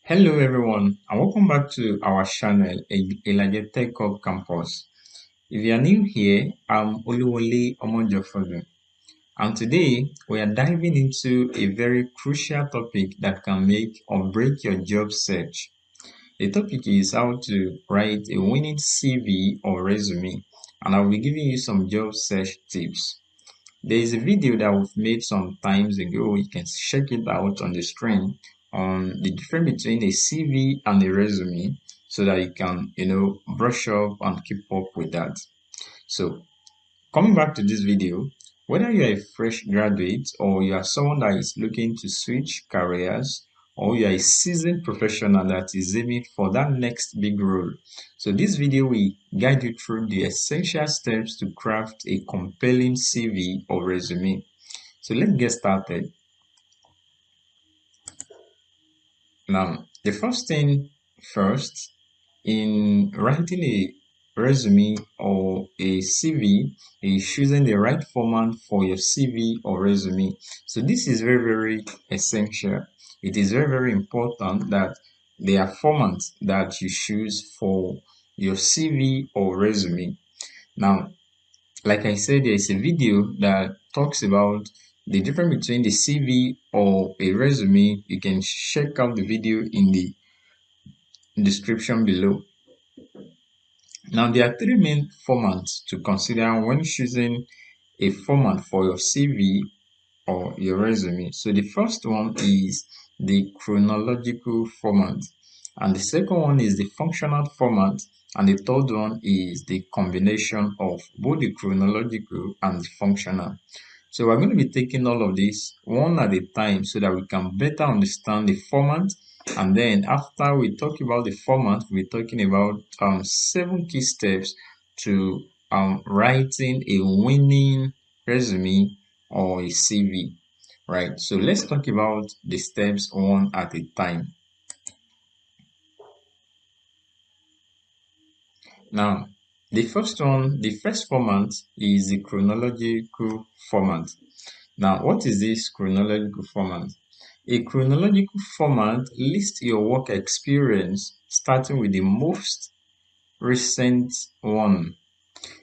Hello everyone and welcome back to our channel Elijah Tech Hub Campus. If you are new here, I'm Oluwole Omojofodu, and today we are diving into a very crucial topic that can make or break your job search. The topic is how to write a winning CV or resume, and I'll be giving you some job search tips. There is a video that we've made some times ago. You can check it out on the screen on the difference between a CV and a resume so that you can, brush up and keep up with that. So coming back to this video, whether you are a fresh graduate or you are someone that is looking to switch careers or you are a seasoned professional that is aiming for that next big role. So this video will guide you through the essential steps to craft a compelling CV or resume. So let's get started. Now, the first thing first, in writing a resume or a CV, is choosing the right format for your CV or resume. So this is very, very essential. It is very, very important that there are formats that you choose for your CV or resume. Now, like I said, there is a video that talks about the difference between the CV or a resume. You can check out the video in the description below. Now, there are three main formats to consider when choosing a format for your CV or your resume. So the first one is the chronological format, and the second one is the functional format, and the third one is the combination of both the chronological and the functional. So we're going to be taking all of this one at a time so that we can better understand the format. And then after we talk about the format, we're talking about 7 key steps to writing a winning resume or a CV, right? So let's talk about the steps one at a time. Now, the first format is the chronological format. Now, what is this chronological format? A chronological format lists your work experience starting with the most recent one.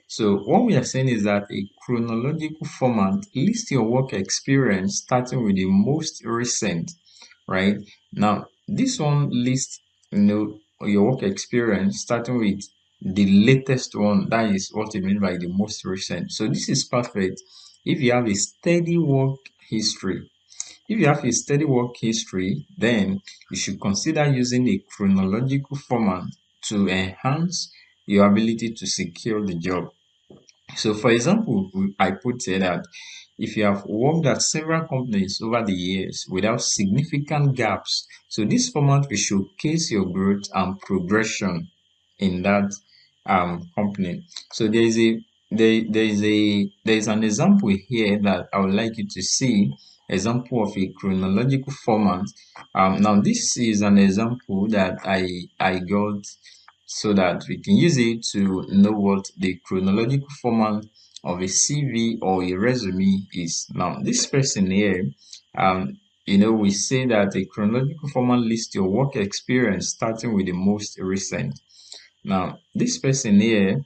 So what we are saying is that a chronological format lists your work experience starting with the most recent, right? Now, this one lists, your work experience starting with the latest one. That is what it means by the most recent. So this is perfect if you have a steady work history. If you have a steady work history, then you should consider using a chronological format to enhance your ability to secure the job. So for example, I put here that if you have worked at several companies over the years without significant gaps, so this format will showcase your growth and progression in that company. So there is an example here that I would like you to see, example of a chronological format. Now this is an example that I got so that we can use it to know what the chronological format of a CV or a resume is. Now, this person here, we say that a chronological format lists your work experience starting with the most recent. Now, this person here,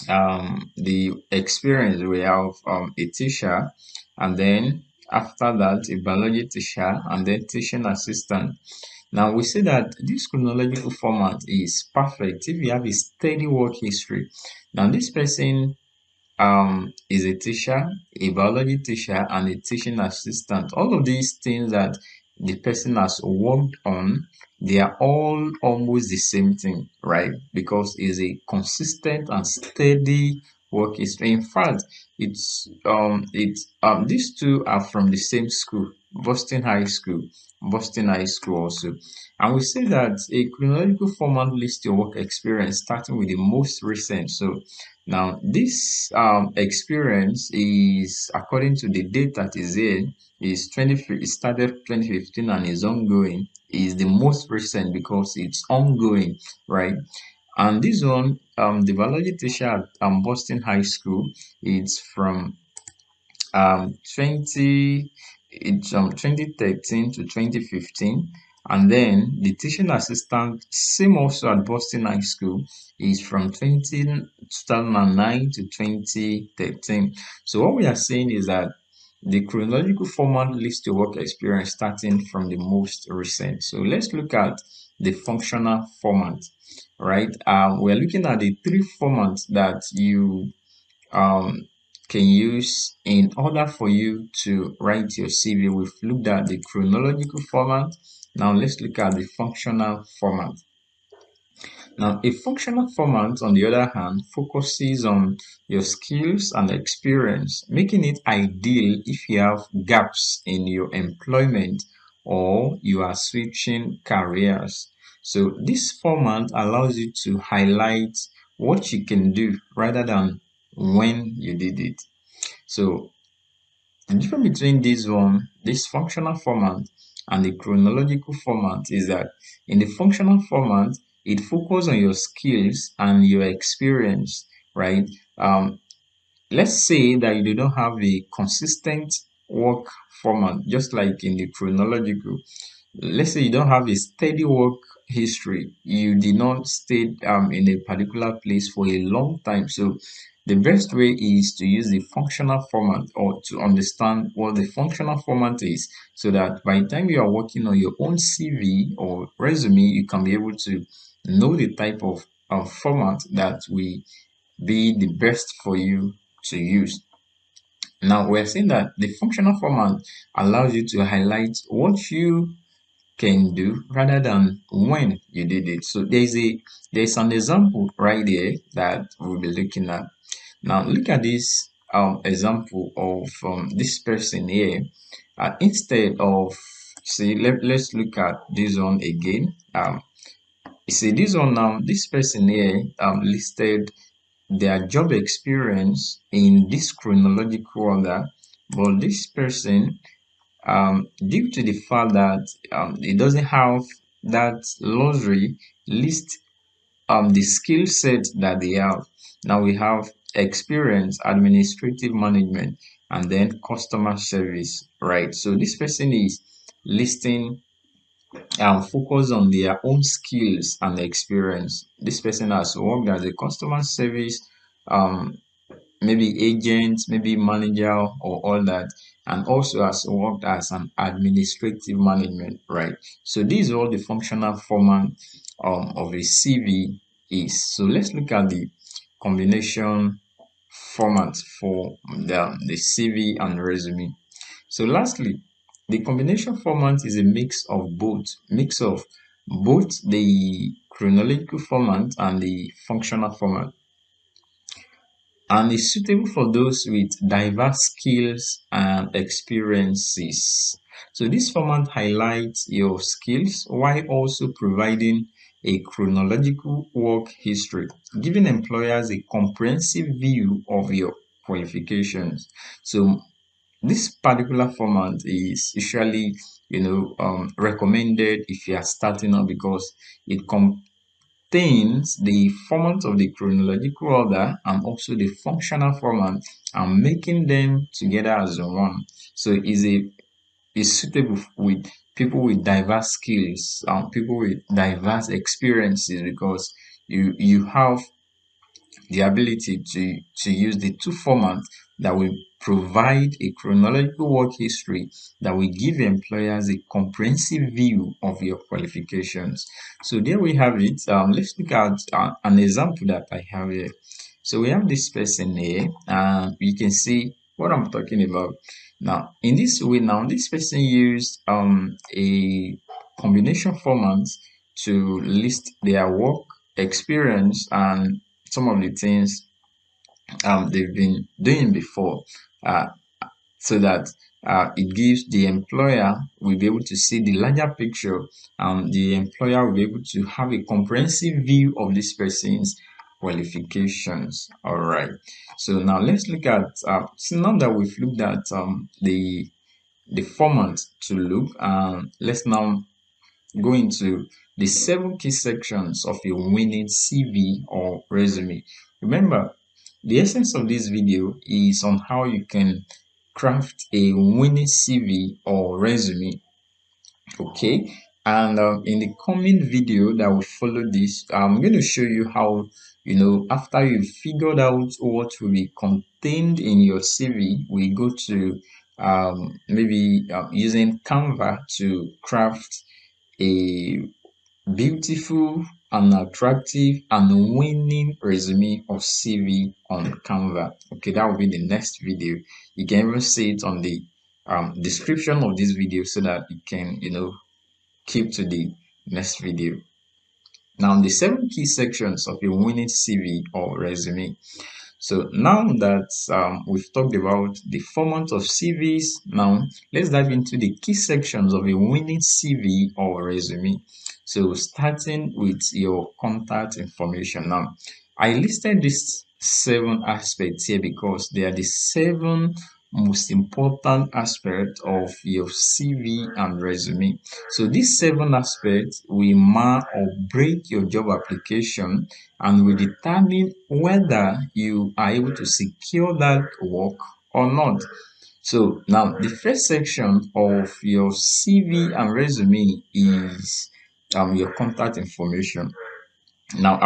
the experience we have a teacher, and then after that a biology teacher, and then teaching assistant. Now we say that this chronological format is perfect if you have a steady work history. Now this person is a teacher, a biology teacher, and a teaching assistant. All of these things that the person has worked on, they are all almost the same thing, right? Because it's a consistent and steady work history. In fact, these two are from the same school, Boston High School, Boston High School also. And we say that a chronological format lists your work experience starting with the most recent. So now, this experience is, according to the date that is here, is it started 2015 and is ongoing. Is the most recent because it's ongoing, right? And this one, the biology teacher at Boston High School, it's from 20 it's 2013 to 2015, And then the teaching assistant, same also at Boston High School, is from 2009 to 2013. So what we are saying is that the chronological format lists your work experience starting from the most recent. So let's look at the functional format, right? We're looking at the three formats that you um, can use in order for you to write your CV. We've looked at the chronological format. Now let's look at the functional format. Now, a functional format, on the other hand, focuses on your skills and experience, making it ideal if you have gaps in your employment or you are switching careers. So, this format allows you to highlight what you can do rather than when you did it. So, the difference between this functional format and the chronological format is that in the functional format, it focuses on your skills and your experience, right? Let's say that you do not have a consistent work format, just like in the chronological. Let's say you don't have a steady work history, you did not stay in a particular place for a long time. So the best way is to use the functional format, or to understand what the functional format is, so that by the time you are working on your own CV or resume, you can be able to know the type of format that will be the best for you to use. Now we're saying that the functional format allows you to highlight what you can do rather than when you did it. So there's an example right there that we'll be looking at. Now look at this example of this person here. Instead of, see, let's look at this one again. You see this one now, this person here listed their job experience in this chronological order, but this person, due to the fact that it doesn't have that luxury, list the skill set that they have. Now we have experience, administrative management, and then customer service, right? So this person is listing focus on their own skills and experience. This person has worked as a customer service, um, maybe agent, maybe manager, or all that, and also has worked as an administrative management, right? So these are all the functional format of a CV is. So let's look at the combination format for the CV and resume. So lastly, the combination format is a mix of both the chronological format and the functional format, and is suitable for those with diverse skills and experiences. So this format highlights your skills while also providing a chronological work history, giving employers a comprehensive view of your qualifications. So this particular format is usually, recommended if you are starting out, because it contains the format of the chronological order and also the functional format, and making them together as one. So is suitable with people with diverse skills and people with diverse experiences, because you have the ability to use the two formats that will provide a chronological work history that will give employers a comprehensive view of your qualifications. So there we have it. Let's look at an example that I have here. So we have this person here, and you can see what I'm talking about. Now, in this way, now this person used a combination format to list their work experience and some of the things they've been doing before, uh, so that it gives the employer will be able to see the larger picture, and the employer will be able to have a comprehensive view of this person's qualifications. All right, so now let's look at so now that we've looked at the format to look, let's now go into the 7 key sections of your winning CV or resume. Remember, the essence of this video is on how you can craft a winning CV or resume. Okay, And in the coming video that will follow this, I'm going to show you how, after you've figured out what will be contained in your CV, we go to maybe using Canva to craft a beautiful and attractive and winning resume or CV on Canva. Okay, that will be the next video. You can even see it on the description of this video so that you can, keep to the next video. Now, the 7 key sections of your winning CV or resume. So now that we've talked about the format of CVs, now let's dive into the key sections of a winning CV or resume. So starting with your contact information. Now, I listed these 7 aspects here because they are the 7 most important aspects of your CV and resume. So these 7 aspects will mark or break your job application and will determine whether you are able to secure that work or not. So now the first section of your CV and resume is your contact information. Now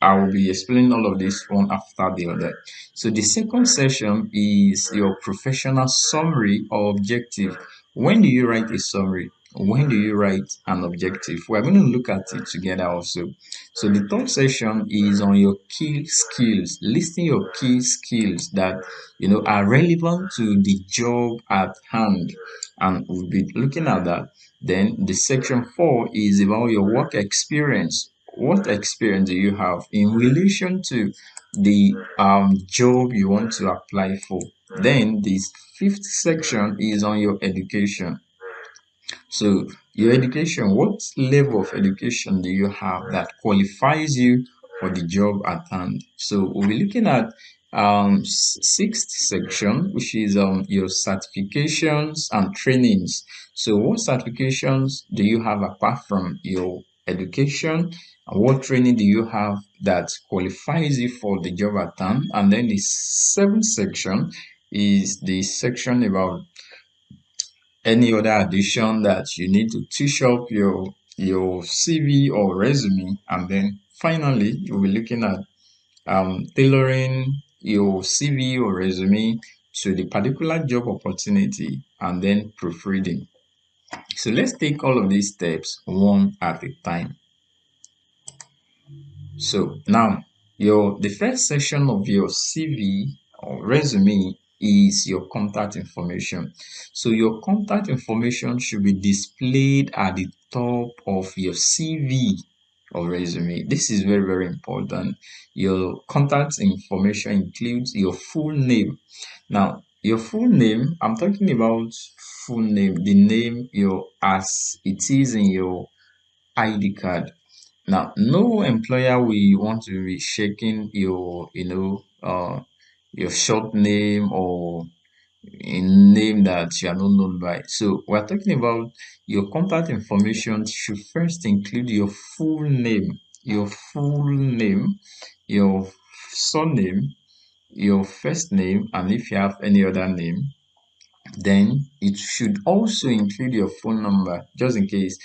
I will be explaining all of this one after the other. So the second section is your professional summary or objective. When do you write a summary? When do you write an objective? We're going to look at it together also. So the third section is on your key skills, listing your key skills that are relevant to the job at hand, and we'll be looking at that. Then the section 4 is about your work experience. What experience do you have in relation to the job you want to apply for? Then this fifth section is on your education. So your education, what level of education do you have that qualifies you for the job at hand? So we'll be looking at sixth section, which is your certifications and trainings. So what certifications do you have apart from your education? And what training do you have that qualifies you for the job at hand? And then the seventh section is the section about any other addition that you need to touch up your CV or resume. And then finally you'll be looking at tailoring your CV or resume to the particular job opportunity and then proofreading. So let's take all of these steps one at a time. So now the first section of your CV or resume is your contact information. So your contact information should be displayed at the top of your CV or resume. This is very, very important. Your contact information includes your full name. Now, your full name, I'm talking about full name, the name as it is in your ID card. Now, no employer will want to be checking your short name or a name that you are not known by. So we're talking about your contact information should first include your full name, your surname, your first name, and if you have any other name, then it should also include your phone number, just in case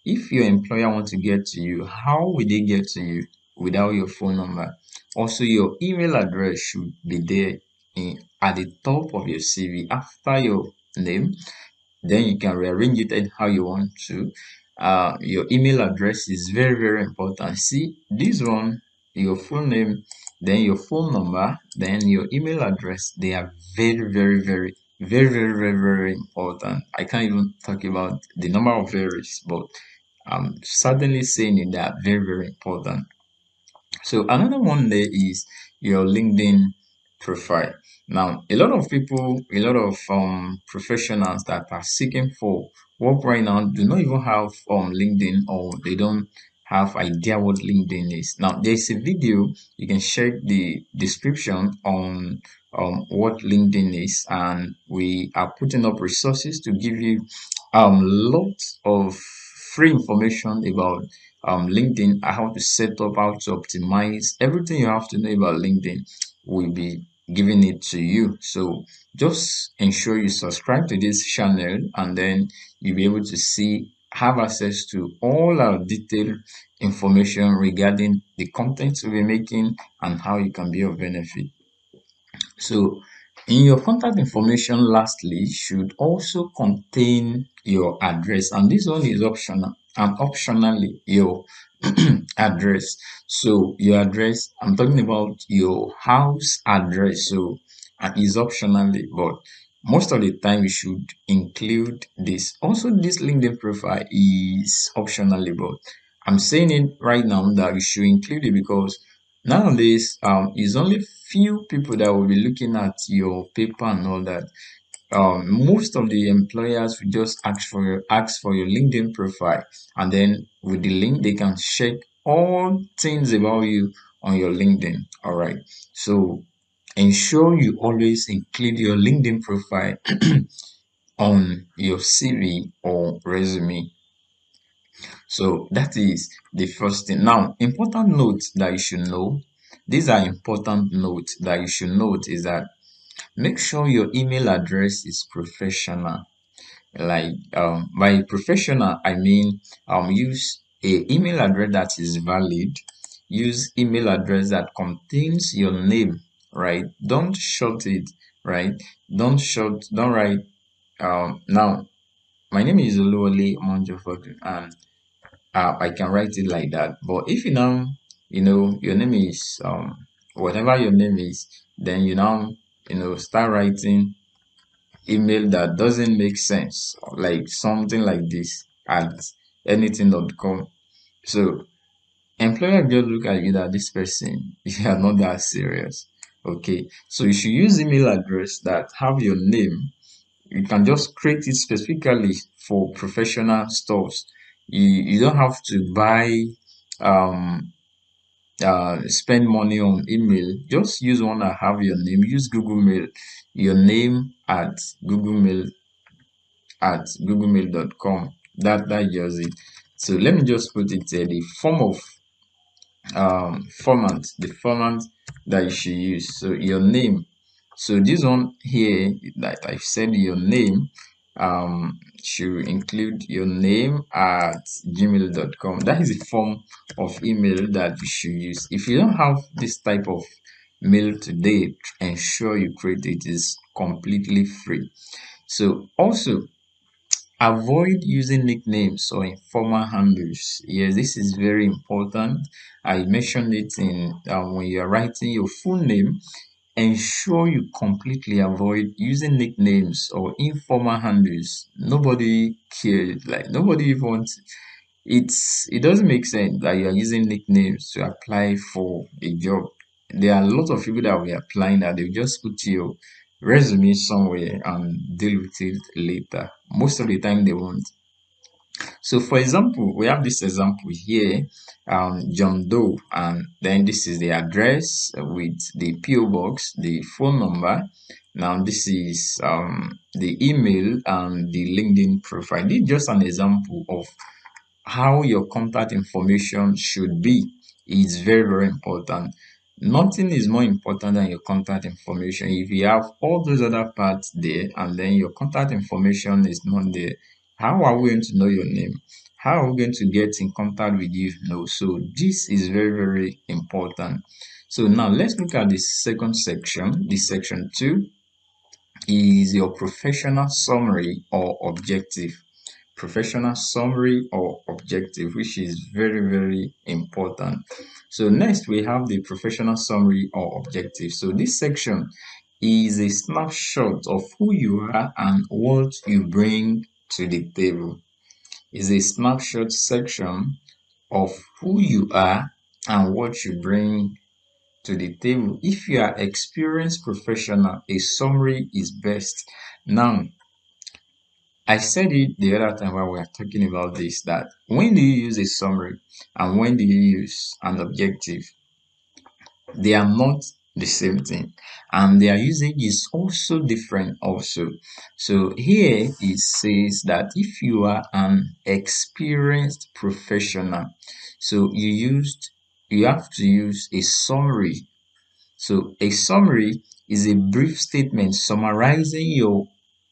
if your employer wants to get to you, how will they get to you without your phone number? Also, your email address should be there at the top of your CV after your name. Then you can rearrange it how you want to. Your email address is very, very important. See this one, your full name, then your phone number, then your email address. They are very, very, very, very, very, very, very important. I can't even talk about the number of varies, but I'm certainly saying it, they are very, very important. So another one there is your LinkedIn profile. Now, a lot of people, a lot of professionals that are seeking for work right now do not even have LinkedIn, or they don't have idea what LinkedIn is. Now, there's a video, you can check the description on what LinkedIn is, and we are putting up resources to give you lots of free information about LinkedIn, how to set up, how to optimize everything you have to know about LinkedIn. Will be giving it to you. So just ensure you subscribe to this channel, and then you'll be able to see have access to all our detailed information regarding the content we'll be making and how it can be of benefit. So, in your contact information, lastly, should also contain your address, and this one is optional, and optionally your address. So, your address, I'm talking about your house address. So, is optionally, but most of the time you should include this. Also, this LinkedIn profile is optionally, but I'm saying it right now that you should include it because nowadays, it's only few people that will be looking at your paper and all that. Most of the employers will just ask for your LinkedIn profile, and then with the link they can check all things about you on your LinkedIn. All right. So ensure you always include your LinkedIn profile on your CV or resume. So that is the first thing. Now, important notes that you should know. These are important notes that you should note is that make sure your email address is professional. Like by professional, I mean use a email address that is valid. Use email address that contains your name, right? Don't short it, right? Don't write now my name is Oluwole Monjofodu and I can write it like that. But if you now, your name is whatever your name is, then you now, start writing email that doesn't make sense, like something like this at anything.com. So employer just look at you that this person, you are not that serious. Okay, so you should use email address that have your name. You can just create it specifically for professional stuffs. You don't have to buy um spend money on email. Just use one that have your name. Use Google Mail, your name Google Mail at googlemail.com. That just it. So let me just put it there. The form of the format that you should use. So your name. So this one here that I've said your name should include your name at gmail.com. That is the form of email that you should use. If you don't have this type of mail today, ensure you create it. It is completely free. So also avoid using nicknames or informal handles. Yes, this is very important. I mentioned it in when you are writing your full name. Ensure you completely avoid using nicknames or informal handles. Nobody cares. Like nobody even wants. It doesn't make sense that you are using nicknames to apply for a job. There are a lot of people that will be applying that they just put your resume somewhere and deal with it later. Most of the time they won't. So for example, we have this example here, John Doe, and then this is the address with the PO box, the phone number. Now this is the email and the LinkedIn profile. This is just an example of how your contact information should be. Is very, very important. Nothing is more important than your contact information. If you have all those other parts there and then your contact information is not there, how are we going to know your name? How are we going to get in contact with you? No. So this is very, very important. So now let's look at the second section. The section 2 is your professional summary or objective. Professional summary or objective, which is very, very important. So next we have the professional summary or objective. So this section is a snapshot of who you are and what you bring to the table. Is a snapshot section of who you are and what you bring to the table. If you are experienced professional, a summary is best. Now, I said it the other time while we were talking about this that when do you use a summary and when do you use an objective? They are not the same thing, and their usage is also different also. So here it says that if you are an experienced professional, so you have to use a summary. So a summary is a brief statement summarizing your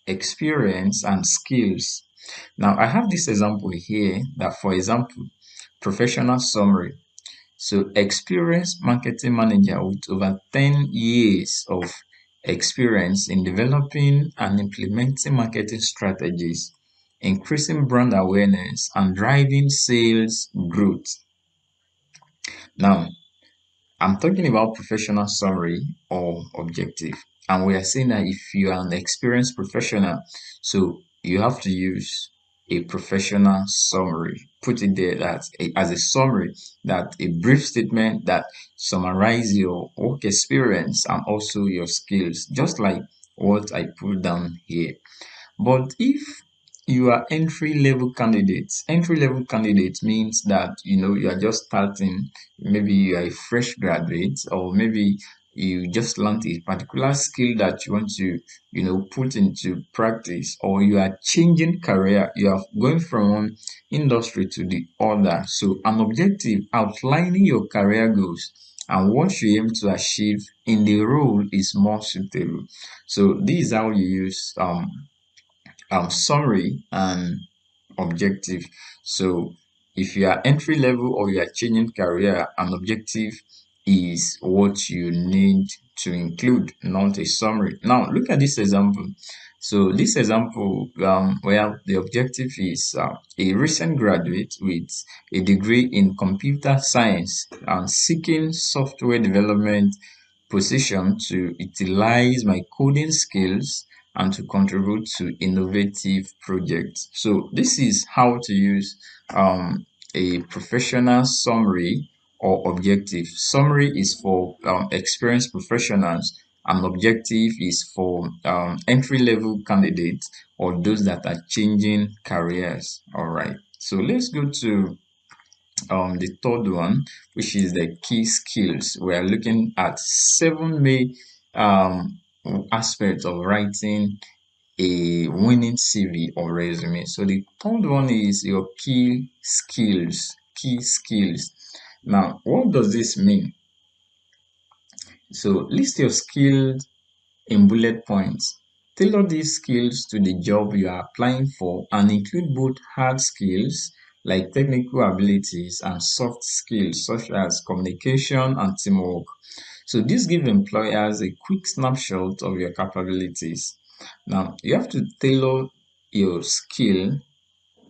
experience and skills. Now, I have this example here that, for example, professional summary. So, experienced marketing manager with over 10 years of experience in developing and implementing marketing strategies, increasing brand awareness, and driving sales growth. Now, I'm talking about professional summary or objective. And we are saying that if you are an experienced professional, so you have to use a professional summary. Put it there as a summary, that a brief statement that summarize your work experience and also your skills, just like what I put down here. But if you are entry level candidate means that you are just starting, maybe you are a fresh graduate, or maybe you just learned a particular skill that you want to put into practice, or you are changing career, you are going from one industry to the other. So an objective outlining your career goals and what you aim to achieve in the role is more suitable. So this is how you use summary and objective. So if you are entry level or you are changing career, an objective is what you need to include, not a summary. Now look at this example. So this example, where the objective is a recent graduate with a degree in computer science and seeking software development position to utilize my coding skills and to contribute to innovative projects. So this is how to use a professional summary or objective. Summary is for experienced professionals, and objective is for entry level candidates or those that are changing careers. All right. So let's go to the third one, which is the key skills. We are looking at 7 main aspects of writing a winning CV or resume. So the third one is your key skills. Key skills. Now, what does this mean? So list your skills in bullet points. Tailor these skills to the job you are applying for and include both hard skills like technical abilities and soft skills such as communication and teamwork. So this gives employers a quick snapshot of your capabilities. Now, you have to tailor your skill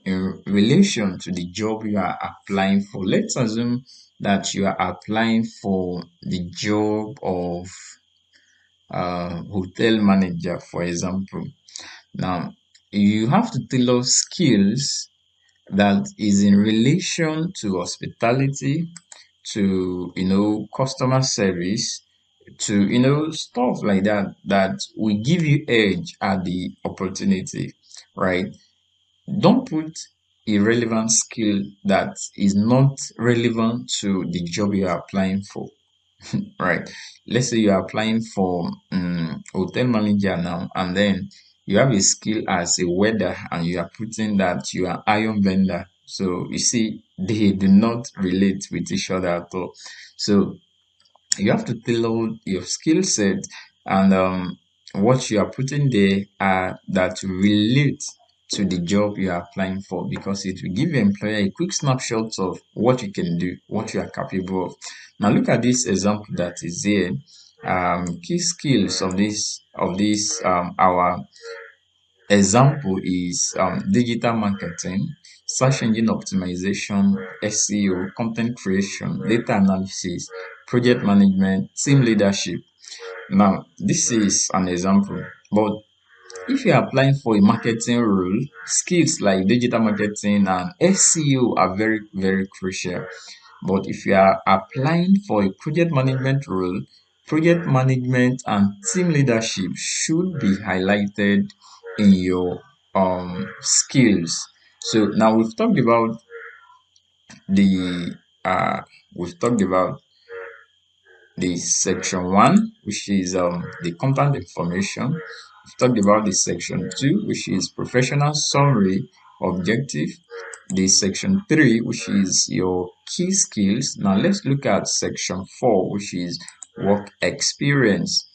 in relation to the job you are applying for. Let's assume that you are applying for the job of hotel manager, for example. Now, you have to tailor skills that is in relation to hospitality, to customer service, to stuff like that, that will give you edge at the opportunity, right? Don't put irrelevant skill that is not relevant to the job you are applying for. Right. Let's say you are applying for hotel manager now, and then you have a skill as a welder, and you are putting that you are iron bender. So you see, they do not relate with each other at all. So you have to tailor your skill set, and what you are putting there are that relate to the job you are applying for, because it will give the employer a quick snapshot of what you can do, what you are capable of. Now look at this example that is here. Key skills of this our example is digital marketing, search engine optimization, SEO, content creation, data analysis, project management, team leadership. Now, this is an example, but if you are applying for a marketing role, skills like digital marketing and SEO are very, very crucial. But if you are applying for a project management role, project management and team leadership should be highlighted in your skills. So now the uh we've talked about the section 1, which is the contact information. We've talked about the section 2, which is professional summary objective. The section 3, which is your key skills. Now let's look at section 4, which is work experience.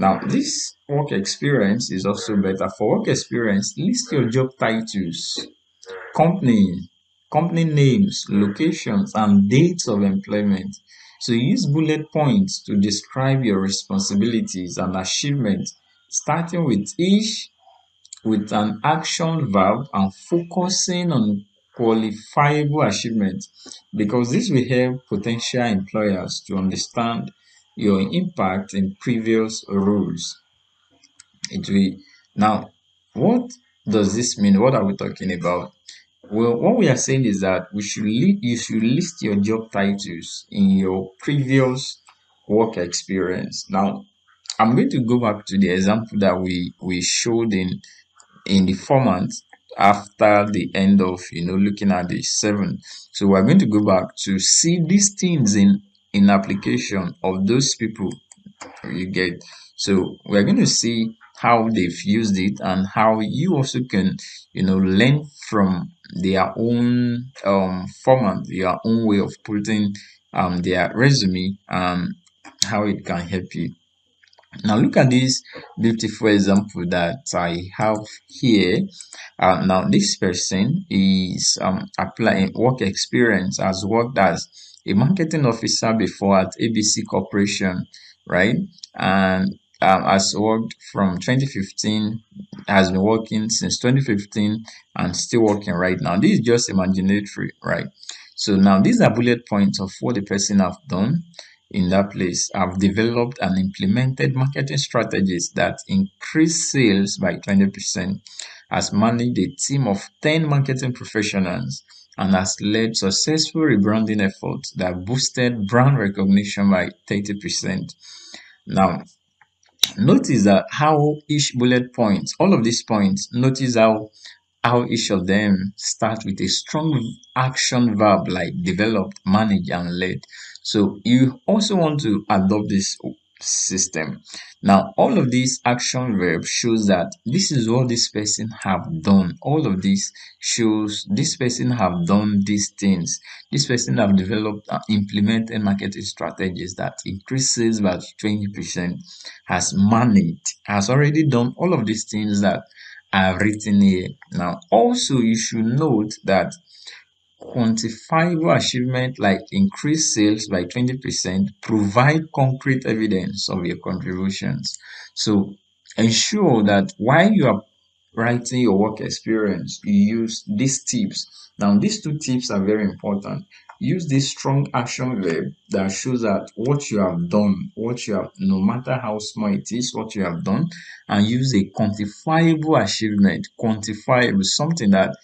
Now, this work experience is also better. For work experience, list your job titles, company, company names, locations, and dates of employment. So use bullet points to describe your responsibilities and achievements, starting with each with an action verb and focusing on qualifiable achievement, because this will help potential employers to understand your impact in previous roles. It will now, what does this mean? What are we talking about? Well, what we are saying is that you should list your job titles in your previous work experience. Now, I'm going to go back to the example that we showed in the format after the end of looking at the 7. So we're going to go back to see these things in application of those people you get. So we're going to see how they've used it and how you also can learn from their own format, their own way of putting their resume, how it can help you. Now look at this beautiful example that I have here. Now this person is applying work experience, has worked as a marketing officer before at ABC Corporation, right? And has worked from 2015, has been working since 2015 and still working right now. This is just imaginary, right? So now these are bullet points of what the person have done in that place. Have developed and implemented marketing strategies that increase sales by 20%, has managed a team of 10 marketing professionals, and has led successful rebranding efforts that boosted brand recognition by 30%. Now, notice that how each bullet point, all of these points, notice how each of them start with a strong action verb like developed, manage, and led. So you also want to adopt this system. Now, all of these action verbs shows that this is what this person have done. All of this shows this person have done these things. This person have developed and implemented marketing strategies that increases by 20%, has managed, has already done all of these things that are written here. Now, also you should note that quantifiable achievement like increased sales by 20% provide concrete evidence of your contributions. So ensure that while you are writing your work experience, you use these tips. Now, these two tips are very important. Use this strong action verb that shows that what you have done, no matter how small it is, what you have done, and use a quantifiable achievement, quantifiable, something that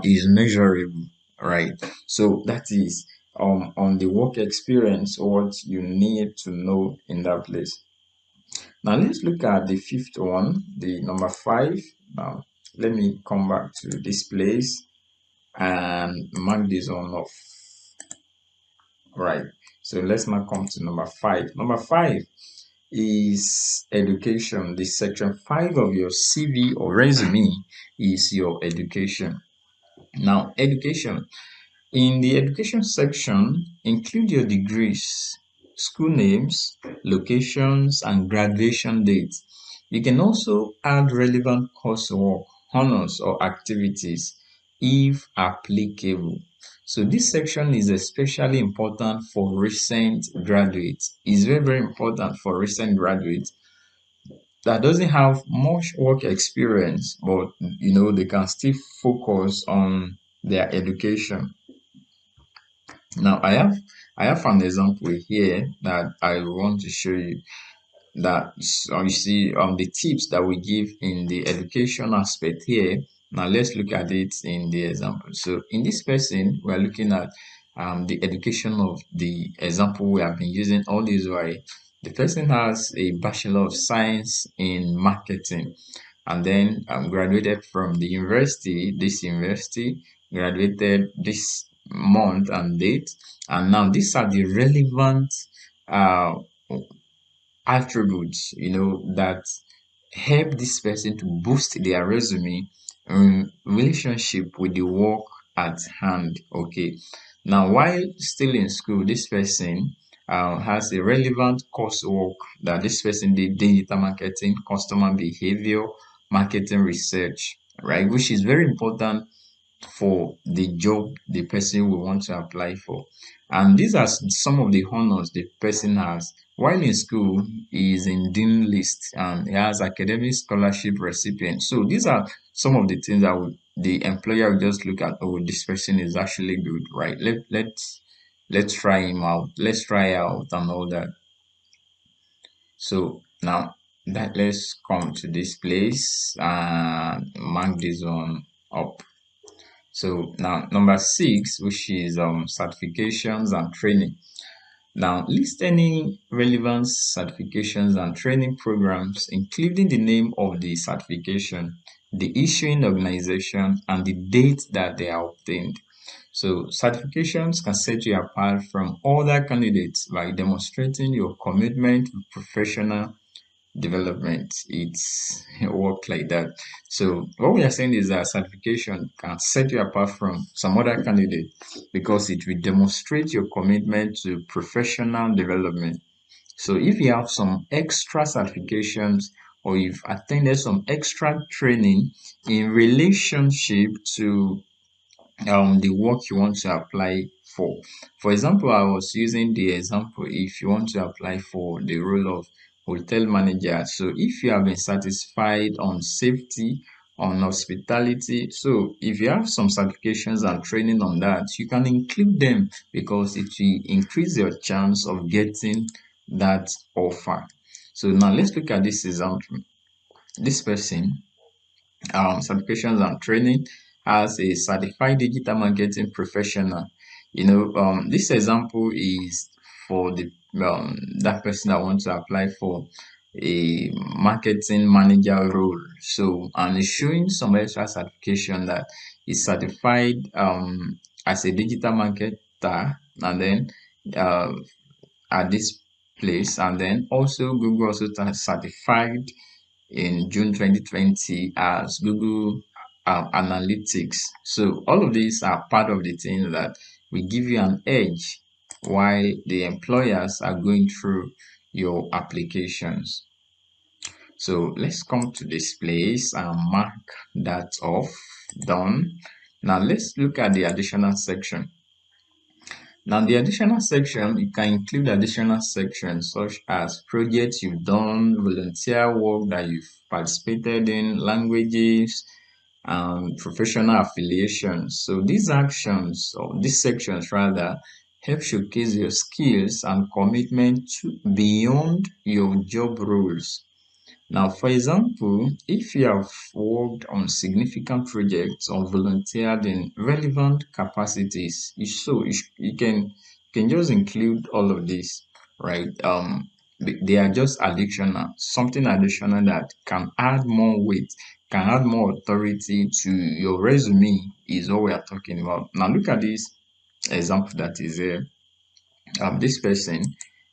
is measurable, right? So that is on the work experience what you need to know in that place. Now let's look at the fifth one, the number 5. Now let me come back to this place and mark this one off. Right. So let's now come to number 5. Number 5 is education. The section 5 of your CV or resume is your education. Now, education. In the education section, include your degrees, school names, locations, and graduation dates. You can also add relevant coursework, honors, or activities if applicable. So this section is especially important for recent graduates. It's very, very important for recent graduates that doesn't have much work experience, but they can still focus on their education. Now I have an example here that I want to show you, that you see the tips that we give in the education aspect here. Now let's look at it in the example. So in this person, we are looking at the education of the example we have been using all this while. The person has a Bachelor of Science in Marketing, and then graduated from the university, this university, graduated this month and date, and now these are the relevant uh, attributes that help this person to boost their resume in relationship with the work at hand. Okay, now while still in school, this person has a relevant coursework that this person did digital marketing, customer behavior, marketing research, right? Which is very important for the job the person will want to apply for. And these are some of the honors the person has. While in school, he is in dean list and he has academic scholarship recipient. So these are some of the things that the employer will just look at. Oh, this person is actually good, right? Let's try him out. Let's try out and all that. So now that let's come to this place and mark this one up. So now number 6, which is certifications and training. Now list any relevant certifications and training programs, including the name of the certification, the issuing organization, and the date that they are obtained. So certifications can set you apart from other candidates by demonstrating your commitment to professional development. It's work like that. So what we are saying is that certification can set you apart from some other candidate because it will demonstrate your commitment to professional development. So if you have some extra certifications or you've attended some extra training in relationship to the work you want to apply for. For example, I was using the example if you want to apply for the role of hotel manager. So if you have been satisfied on safety, on hospitality, so if you have some certifications and training on that, you can include them because it will increase your chance of getting that offer. So now let's look at this example. This person certifications and training as a certified digital marketing professional. This example is for the that person that wants to apply for a marketing manager role. So, and it's showing some extra certification that is certified as a digital marketer, and then uh, at this place, and then also Google also certified in June 2020 as Google Analytics. So all of these are part of the things that will give you an edge while the employers are going through your applications. So let's come to this place and mark that off. Done. Now let's look at the additional section. Now, the additional section, you can include additional sections such as projects you've done, volunteer work that you've participated in, languages, and professional affiliations. So these actions, or these sections rather, help showcase your skills and commitment to beyond your job roles. Now, for example, if you have worked on significant projects or volunteered in relevant capacities, you can just include all of this, right? They are just additional, something additional that can add more weight, can add more authority to your resume is what we are talking about. Now, look at this example that is here. This person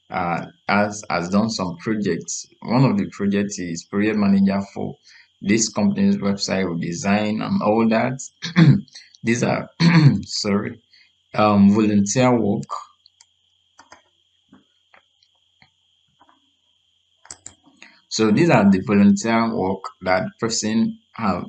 has done some projects. One of the projects is project manager for this company's website design and all that. These are sorry, volunteer work. So these are the volunteer work that person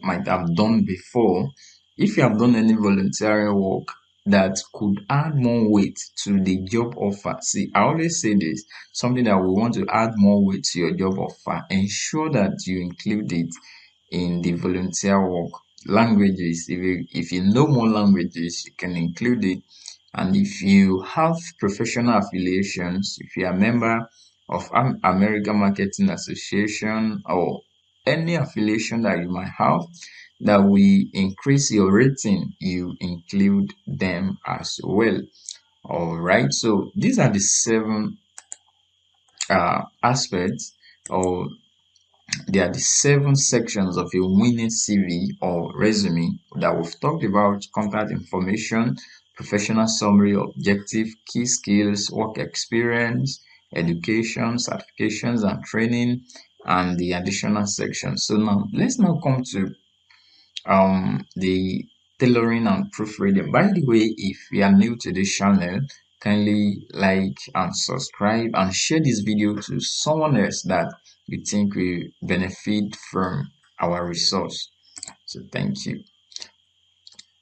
might have done before. If you have done any volunteering work that could add more weight to the job offer, see, I always say this, something that we want to add more weight to your job offer, ensure that you include it in the volunteer work. Languages, if you know more languages, you can include it. And if you have professional affiliations, if you are a member of American Marketing Association or any affiliation that you might have that will increase your rating, you include them as well. All right, so these are the 7 aspects, or they are the 7 sections of a winning CV or resume that we've talked about: contact information, professional summary, objective, key skills, work experience, education, certifications and training, and the additional sections. So now let's now come to the tailoring and proofreading. By the way, if you are new to this channel, kindly like and subscribe and share this video to someone else that you think will benefit from our resource. So thank you.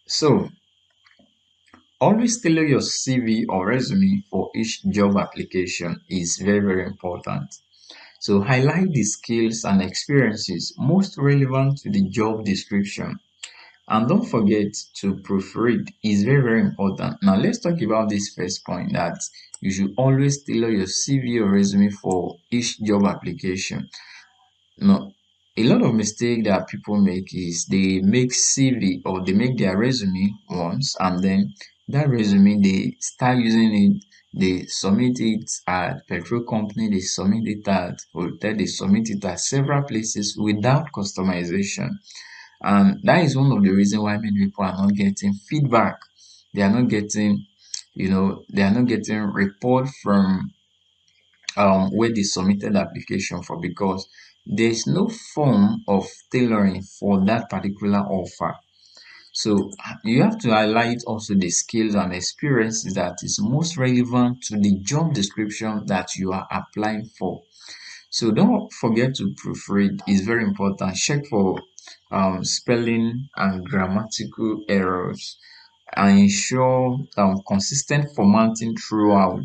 So always tailor your CV or resume for each job application is very, very important. So highlight the skills and experiences most relevant to the job description. And don't forget to proofread. It's very, very important. Now let's talk about this first point, that you should always tailor your CV or resume for each job application. No, a lot of mistake that people make is they make CV or they make their resume once, and then that resume they start using it. They submit it at petrol company, they submit it at hotel, they submit it at several places without customization. And that is one of the reasons why many people are not getting feedback. They are not getting, they are not getting report from where they submitted the application for, because there is no form of tailoring for that particular offer. So you have to highlight also the skills and experiences that is most relevant to the job description that you are applying for. So don't forget to proofread. It's very important. Check for spelling and grammatical errors, and ensure consistent formatting throughout.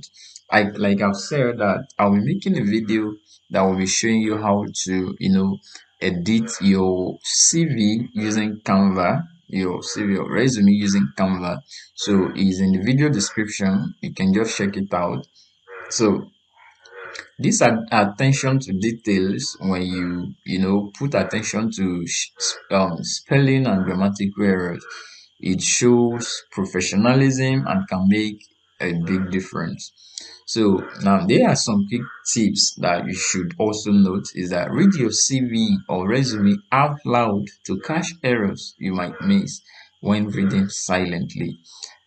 Like I've said, that I'll be making a video that will be showing you how to edit your CV using Canva, your CV or resume using Canva. So it's in the video description. You can just check it out. So this attention to details, when you put attention to spelling and grammatical errors, it shows professionalism and can make a big difference. So now there are some quick tips that you should also note, is that read your CV or resume out loud to catch errors you might miss when reading silently,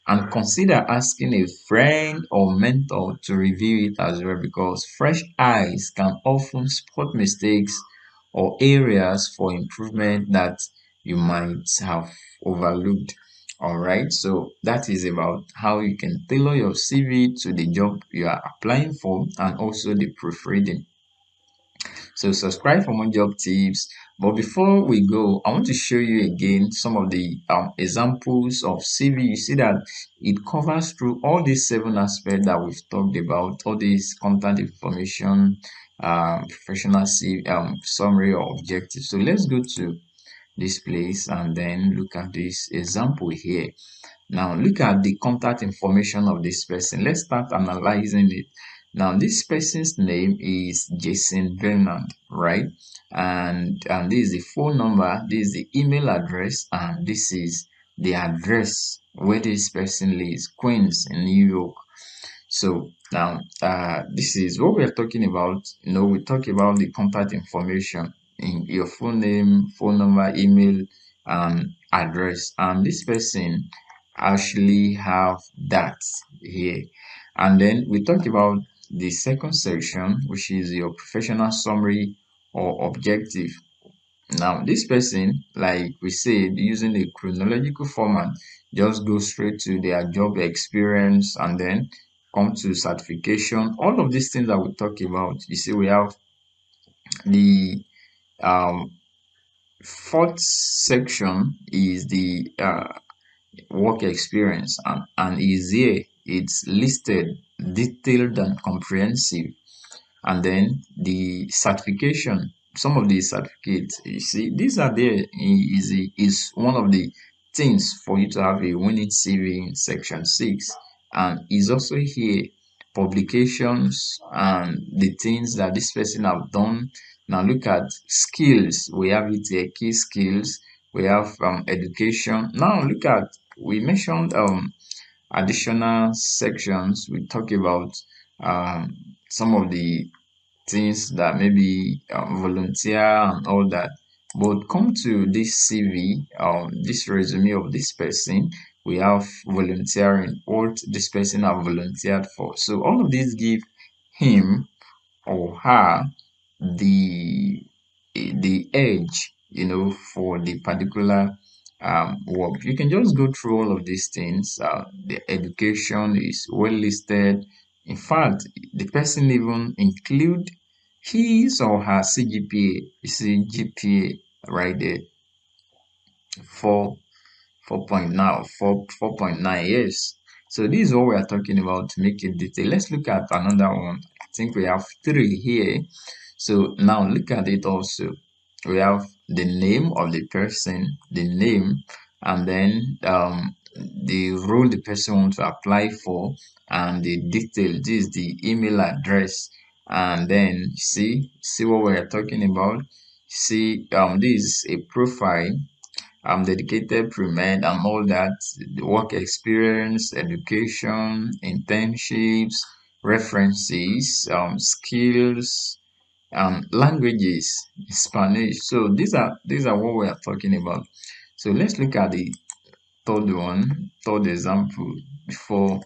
and consider asking a friend or mentor to review it as well, because fresh eyes can often spot mistakes or areas for improvement that you might have overlooked. All right, so that is about how you can tailor your CV to the job you are applying for, and also the proofreading. So subscribe for more job tips. But before we go, I want to show you again some of the examples of CV. You see that it covers through all these 7 aspects that we've talked about, all these contact information, professional CV, summary or objective. So let's go to this place and then look at this example here. Now look at the contact information of this person. Let's start analyzing it. Now this person's name is Jason Bernard, right? And this is the phone number, this is the email address, and this is the address where this person lives, Queens in New York. So now this is what we are talking about. We talk about the contact information in your full name, phone number, email, address, and this person actually have that here. And then we talk about the second section, which is your professional summary or objective. Now this person, like we said, using a chronological format, just go straight to their job experience and then come to certification. All of these things that we talk about, you see, we have the um fourth section is the work experience, and is here, it's listed, detailed and comprehensive. And then the certification, some of the certificates, you see, these are there, is one of the things for you to have a winning CV in section 6. And is also here publications and the things that this person have done. Now look at skills, we have it here, key skills, we have education. Now look at, we mentioned additional sections. We talk about some of the things that maybe volunteer and all that. But come to this CV, this resume of this person, we have volunteering, what this person have volunteered for. So all of these give him or her the edge, for the particular work. You can just go through all of these things. The education is well listed. In fact, the person even include his or her CGPA. You see GPA right there, 4.9 years. So this is what we are talking about to make it detailed. Let's look at another one. I think we have three here. So now look at it also. We have the name of the person, the name, and then the role the person wants to apply for, and the detail. This is the email address, and then see what we are talking about. See, this is a profile. Dedicated pre-med and all that, the work experience, education, internships, references, skills, languages, Spanish. So these are what we are talking about. So let's look at the third example before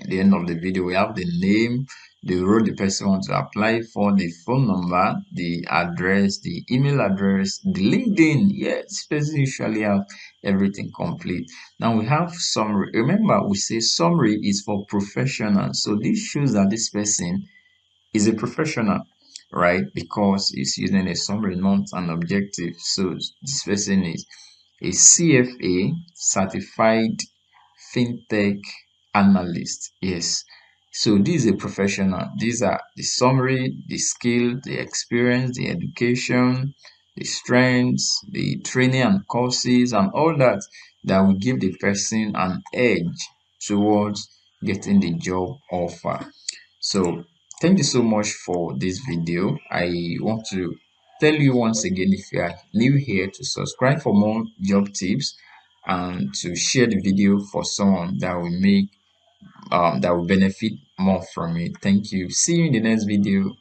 the end of the video. We have the name, the role the person wants to apply for, the phone number, the address, the email address, the LinkedIn. Yes, this person usually have everything complete. Now we have summary. Remember, we say summary is for professionals. So this shows that this person is a professional, right? Because it's using a summary, not an objective. So this person is a CFA certified fintech analyst. Yes. So this is a professional. These are the summary, the skill, the experience, the education, the strengths, the training and courses, and all that that will give the person an edge towards getting the job offer. So thank you so much for this video. I want to tell you once again, if you are new here, to subscribe for more job tips and to share the video for someone that will make that will benefit more from it. Thank you. See you in the next video.